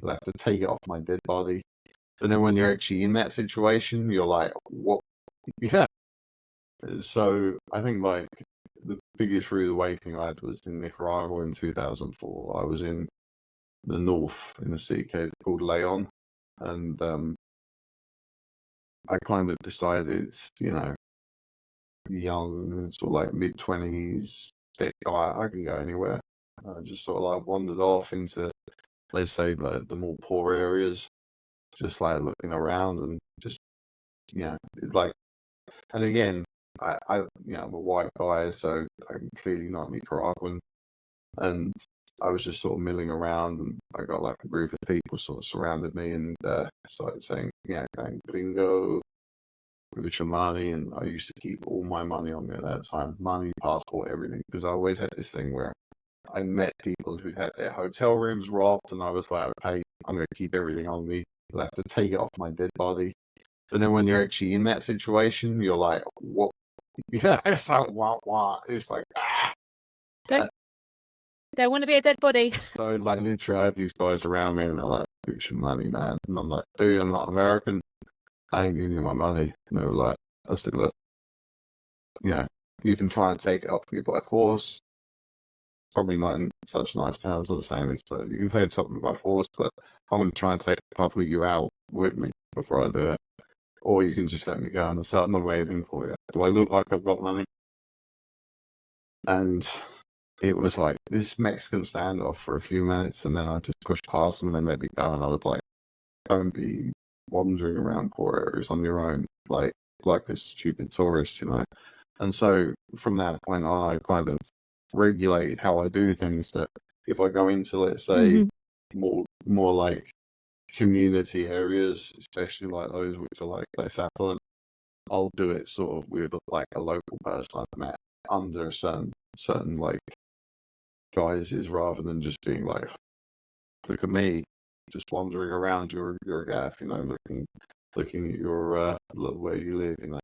They'll have to take it off my dead body. And then when you're actually in that situation, you're like, what? Yeah. So I think like the biggest rude awakening I had was in Nicaragua in 2004. I was in the north in a city called Leon, and I kind of decided, young, sort of like mid-20s, I can go anywhere. I just sort of like wandered off into, let's say, like the more poor areas, just like looking around and just, like, and again, I'm a white guy, so I'm clearly not Nicaraguan, and I was just sort of milling around, and I got like a group of people sort of surrounded me and started saying, going gringo, with your money, and I used to keep all my money on me at that time, money, passport, everything, because I always had this thing where I met people who had their hotel rooms robbed, and I was like, okay, I'm going to keep everything on me. I'll have to take it off my dead body. And then when you're actually in that situation, you're like, what? Yeah, it's like, what? It's like, Don't want to be a dead body. So, like, literally, I have these guys around me, and they're like, "Put your money, man." And I'm like, dude, I'm not American. I ain't giving you my money. And they were like, I said, look, you can try and take it off me by force. Probably not in such nice terms or saying this, but you can take it off me by force, but I'm going to try and take you out with me before I do it. Or you can just let me go and I'll start not waiting for you. Do I look like I've got money? And it was like this Mexican standoff for a few minutes, and then I just pushed past them and they let me go, and I was like, don't be wandering around poor areas on your own, like a stupid tourist, And so from that point on, I kind of regulate how I do things, that if I go into, let's say, more like community areas, especially like those which are like less affluent, I'll do it sort of with like a local person I've met under certain like guises, rather than just being like, look at me, just wandering around your gaff, looking at your where you live,